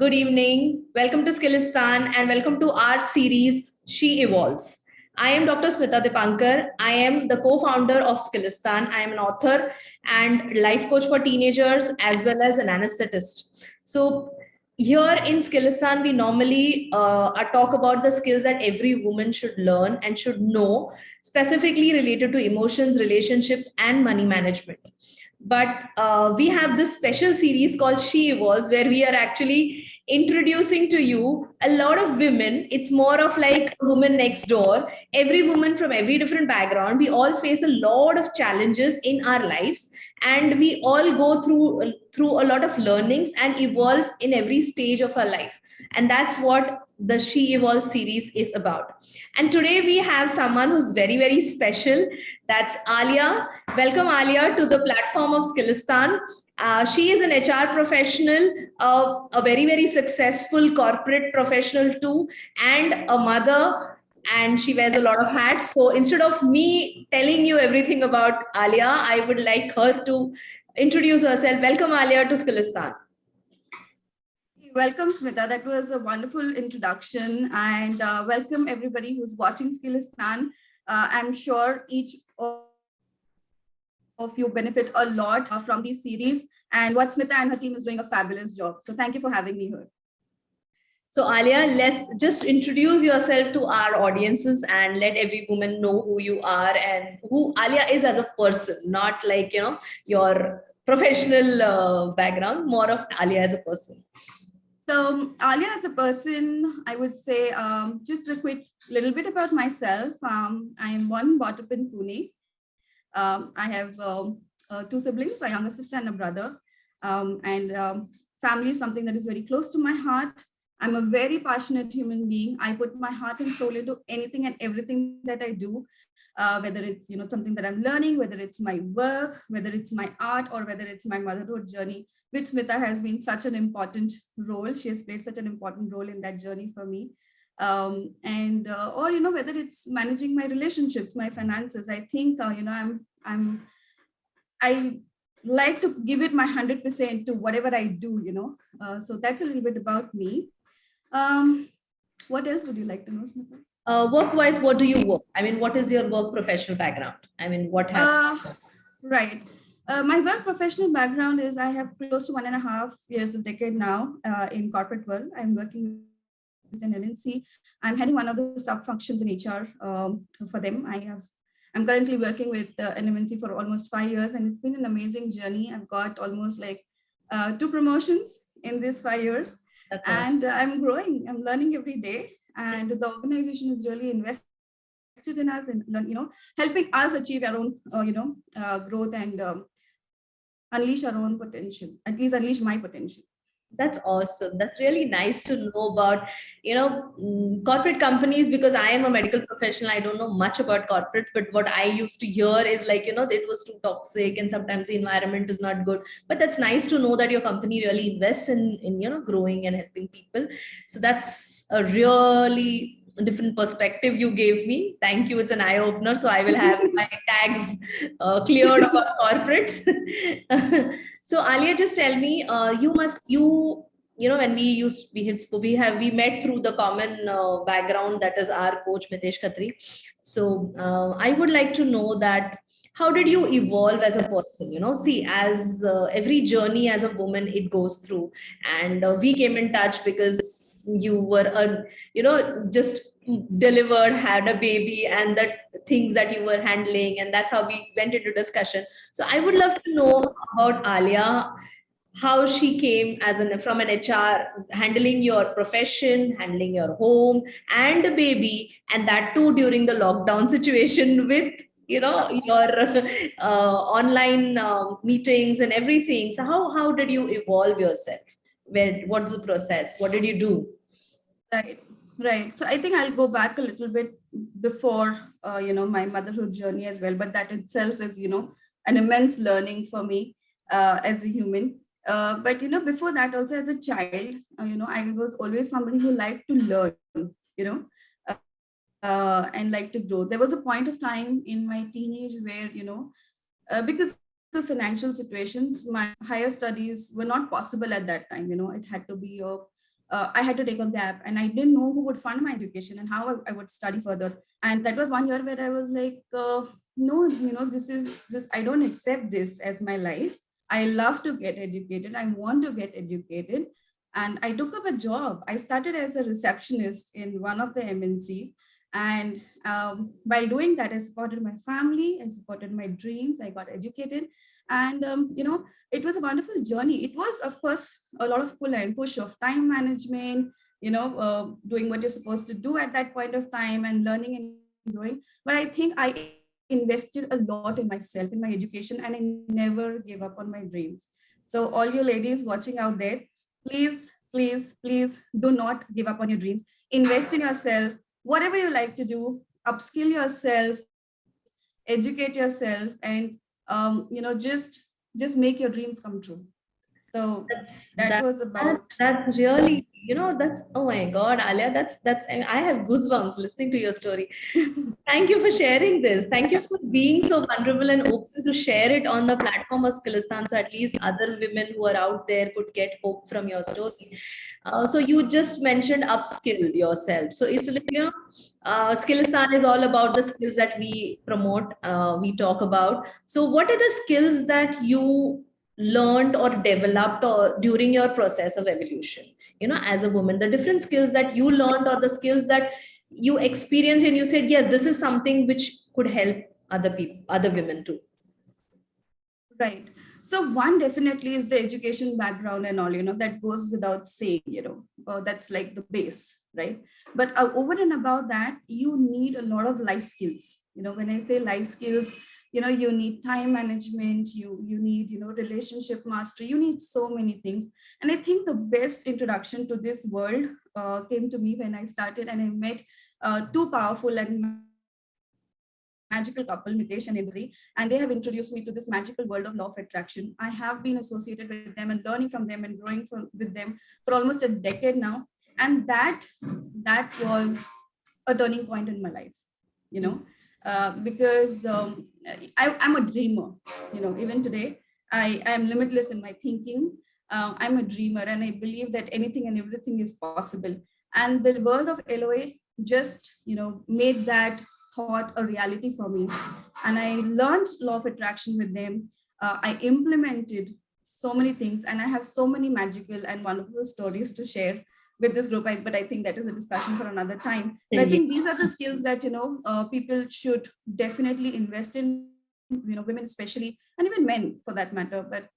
good evening. Welcome to Skillistan and welcome to our series, She Evolves. I am Dr. Smita Dipankar. I am the co-founder of Skillistan. I am an author and life coach for teenagers as well as an anesthetist. So here in Skillistan, we normally talk about the skills that every woman should learn and should know, specifically related to emotions, relationships, and money management. But we have this special series called She Evolves, where we are actually introducing to you a lot of women. It's more of like a woman next door. Every woman from every different background, we all face a lot of challenges in our lives, and we all go through a lot of learnings and evolve in every stage of our life. And that's what the She Evolves series is about. And today we have someone who's very, very special. That's Alia. Welcome, Alia, to the platform of Skillistan. She is an HR professional, a very, very successful corporate professional too, and a mother, and she wears a lot of hats. So instead of me telling you everything about Alia, I would like her to introduce herself. Welcome, Alia, to Skillistan. Welcome, Smita. That was a wonderful introduction, and welcome everybody who's watching Skillistan. I'm sure each of you benefit a lot from these series, and what Smita and her team is doing a fabulous job. So thank you for having me here. So Alia, let's just introduce yourself to our audiences and let every woman know who you are and who Alia is as a person, not like, your professional background, more of Alia as a person. So Alia as a person, I would say just a quick little bit about myself. I am born brought up in Pune. I have two siblings, a younger sister and a brother. Family is something that is very close to my heart. I'm a very passionate human being. I put my heart and soul into anything and everything that I do, whether it's something that I'm learning, whether it's my work, whether it's my art, or whether it's my motherhood journey, which Smita has been such an important role. She has played such an important role in that journey for me. Or whether it's managing my relationships, my finances. I think I like to give it my 100% to whatever I do. So that's a little bit about me. What else would you like to know, Smita? Work-wise, what do you work? I mean, what is your work professional background? I mean, what has... Right. My work professional background is I have close to 1.5 years, a decade now in corporate world. I'm working with an MNC. I'm heading one of the sub functions in HR for them. I'm currently working with an MNC for almost 5 years, and it's been an amazing journey. I've got almost like 2 promotions in these 5 years. And I'm growing, I'm learning every day. And the organization is really invested in us and, helping us achieve our own, growth and unleash our own potential, at least unleash my potential. That's awesome. That's really nice to know about, corporate companies, because I am a medical professional. I don't know much about corporate, but what I used to hear is like, it was too toxic and sometimes the environment is not good. But that's nice to know that your company really invests in growing and helping people. So that's a really different perspective you gave me. Thank you. It's an eye opener. So I will have my tags cleared about corporates. So Alia, just tell me, when we met through the common background, that is our coach Mitesh Khatri. So I would like to know that how did you evolve as a person? See, as every journey as a woman it goes through, and we came in touch because you were just delivered, had a baby, and the things that you were handling, and that's how we went into discussion. So I would love to know about Alia, how she came from an HR, handling your profession, handling your home and a baby, and that too during the lockdown situation with your online meetings and everything. So how did you evolve yourself? What's the process? What did you do? Right. So I think I'll go back a little bit before, my motherhood journey as well. But that itself is, an immense learning for me as a human. But, before that also as a child, I was always somebody who liked to learn, and like to grow. There was a point of time in my teenage where, because of financial situations, my higher studies were not possible at that time. It had to be a I had to take a gap, and I didn't know who would fund my education and how I would study further. And that was one year where I was like, no, this, I don't accept this as my life. I love to get educated. I want to get educated. And I took up a job. I started as a receptionist in one of the MNC. And while doing that, I supported my family, I supported my dreams, I got educated. And, it was a wonderful journey. It was, of course, a lot of pull and push of time management, doing what you're supposed to do at that point of time and learning and growing. But I think I invested a lot in myself, in my education, and I never gave up on my dreams. So all you ladies watching out there, please, please, please do not give up on your dreams. Invest in yourself, whatever you like to do, upskill yourself, educate yourself, and just make your dreams come true. So that was about. That's really, that's, oh my God, Alia, I have goosebumps listening to your story. Thank you for sharing this. Thank you for being so vulnerable and open to share it on the platform of Skillistan, so at least other women who are out there could get hope from your story. So you just mentioned upskill yourself. So it's like, Skillistan is all about the skills that we promote, we talk about. So what are the skills that you learned or developed or during your process of evolution, as a woman, the different skills that you learned or the skills that you experienced and you said, yes, this is something which could help other people, other women too? Right. So one definitely is the education background and all, that goes without saying, that's like the base, right? But over and above that, you need a lot of life skills. When I say life skills, you need time management, you need, relationship mastery, you need so many things. And I think the best introduction to this world came to me when I started and I met two powerful and magical couple, Mitesh and Indri, and they have introduced me to this magical world of law of attraction. I have been associated with them and learning from them and growing with them for almost a decade now. And that was a turning point in my life, because I'm a dreamer, even today, I am limitless in my thinking. I'm a dreamer and I believe that anything and everything is possible. And the world of LOA just, made that thought a reality for me. And I learned law of attraction with them. I implemented so many things, and I have so many magical and wonderful stories to share with this group. But I think that is a discussion for another time. But I think these are the skills that, people should definitely invest in, women especially, and even men for that matter. But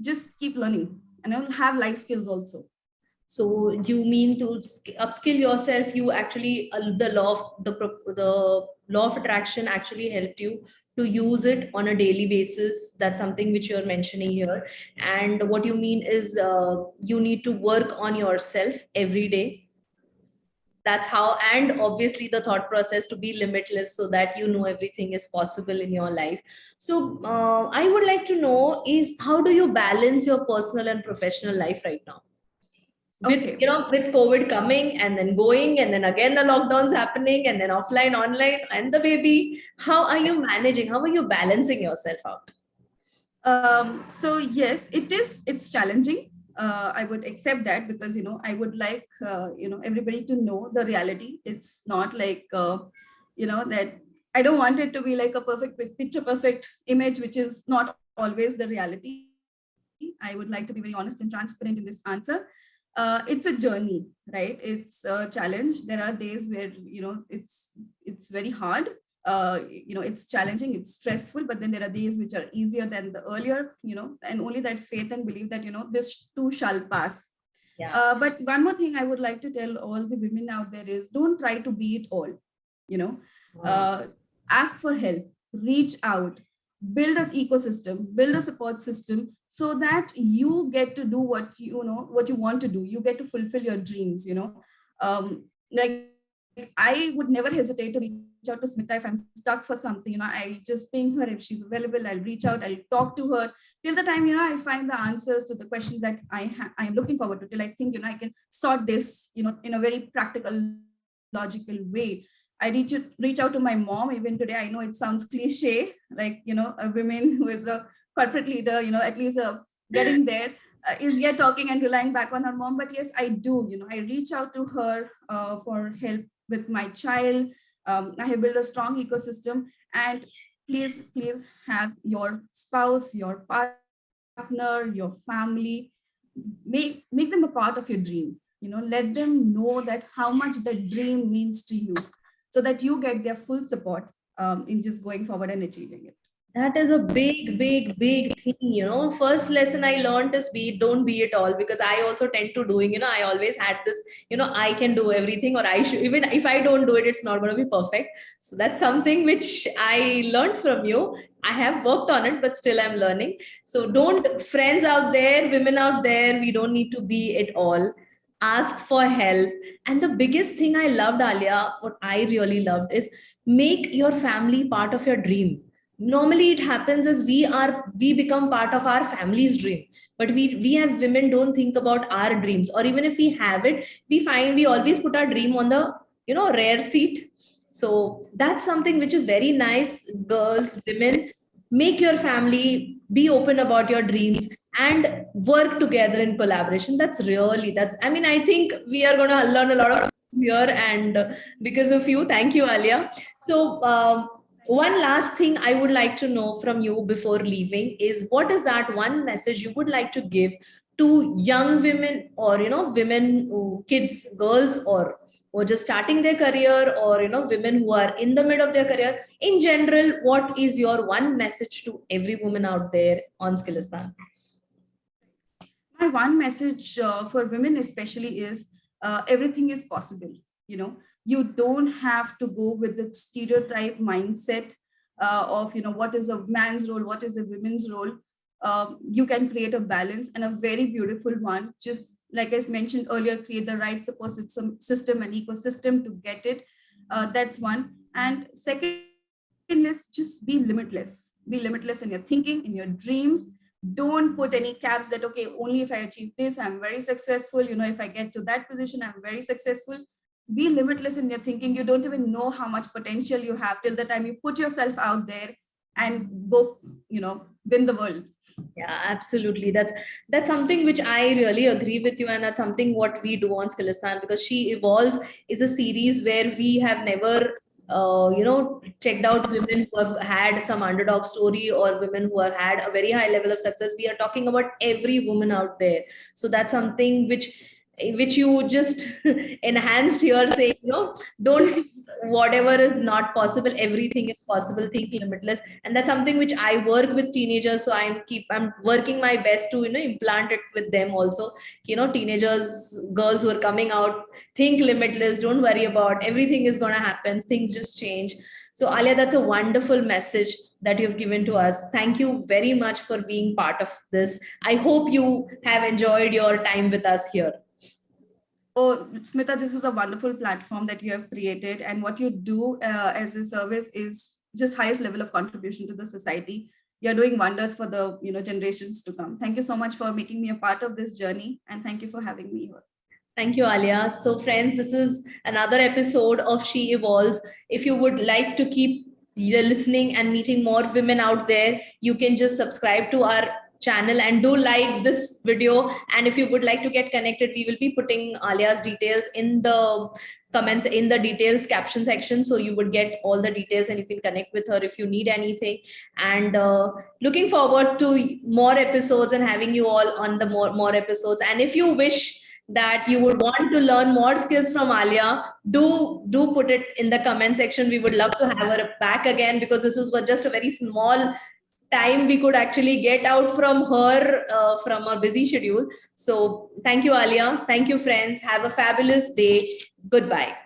just keep learning and have life skills also. So you mean to upskill yourself? You actually, the law of attraction actually helped you to use it on a daily basis. That's something which you're mentioning here. And what you mean is you need to work on yourself every day. That's how, and obviously the thought process to be limitless so that everything is possible in your life. So I would like to know is, how do you balance your personal and professional life right now? With, with COVID coming and then going, and then again the lockdowns happening, and then offline, online, and the baby, how are you managing? How are you balancing yourself out? So yes, it's challenging. I would accept that, because, I would like, everybody to know the reality. It's not like, that I don't want it to be like a perfect picture, perfect image, which is not always the reality. I would like to be very honest and transparent in this answer. It's a journey, right? It's a challenge. There are days where, it's very hard. It's challenging, it's stressful, but then there are days which are easier than the earlier, and only that faith and belief that, this too shall pass. Yeah. But one more thing I would like to tell all the women out there is, don't try to be it all, ask for help, reach out, build an ecosystem, build a support system, so that you get to do what you want to do. You get to fulfill your dreams, like I would never hesitate to reach out to Smita if I'm stuck for something. I just ping her if she's available. I'll reach out, I'll talk to her till the time, I find the answers to the questions that I am looking forward to, till I think, I can sort this, in a very practical, logical way. I reach out to my mom. Even today, I know it sounds cliche, like, a woman who is a corporate leader, at least getting there. is yet talking and relying back on her mom. But yes, I do. I reach out to her for help with my child. I have built a strong ecosystem, and please have your spouse, your partner, your family, make them a part of your dream. Let them know that how much the dream means to you, so that you get their full support in just going forward and achieving it. That is a big thing. First lesson I learned is don't be it all, because I also tend to doing, I always had this, I can do everything, or I should, even if I don't do it, it's not going to be perfect. So that's something which I learned from you. I have worked on it, but still I'm learning. So don't, friends out there, women out there, we don't need to be it all. Ask for help. And the biggest thing I loved, Alia, what I really loved is make your family part of your dream. Normally it happens as we become part of our family's dream, but we as women don't think about our dreams, or even if we have it, we find we always put our dream on the rare seat. So that's something which is very nice. Girls, women, make your family, be open about your dreams, and work together in collaboration. That's I mean, I think we are going to learn a lot of here, and because of you, thank you, Alia. So one last thing I would like to know from you before leaving is, what is that one message you would like to give to young women, or women, kids, girls, or just starting their career, or women who are in the mid of their career in general? What is your one message to every woman out there on Skillistan? My one message for women especially is everything is possible. You don't have to go with the stereotype mindset of what is a man's role, what is a women's role. You can create a balance, and a very beautiful one. Just like I mentioned earlier, create the right support system and ecosystem to get it. That's one. And second is just be limitless. Be limitless in your thinking, in your dreams. Don't put any caps that, okay, only if I achieve this, I'm very successful. If I get to that position, I'm very successful. Be limitless in your thinking. You don't even know how much potential you have till the time you put yourself out there and go, win the world. Yeah, absolutely. That's something which I really agree with you, and that's something what we do on Skillistan, because She Evolves is a series where we have never checked out women who have had some underdog story, or women who have had a very high level of success. We are talking about every woman out there. So that's something which you just enhanced here, saying, don't think whatever is not possible, everything is possible, think limitless. And that's something which I work with teenagers. So I'm working my best to implant it with them also. Teenagers, girls who are coming out, think limitless, don't worry about, everything is going to happen, things just change. So Alia, that's a wonderful message that you've given to us. Thank you very much for being part of this. I hope you have enjoyed your time with us here. Oh, Smita, this is a wonderful platform that you have created, and what you do as a service is just highest level of contribution to the society. You're doing wonders for the generations to come. Thank you so much for making me a part of this journey, and thank you for having me here. Thank you, Alia. So friends, this is another episode of She Evolves. If you would like to keep listening and meeting more women out there, you can just subscribe to our channel and do like this video. And if you would like to get connected, we will be putting Alia's details in the comments, in the details caption section, so you would get all the details and you can connect with her if you need anything. And looking forward to more episodes and having you all on the more episodes. And if you wish that you would want to learn more skills from Alia, do put it in the comment section. We would love to have her back again, because this was just a very small time we could actually get out from her, from a busy schedule. So thank you, Alia. Thank you, friends. Have a fabulous day. Goodbye.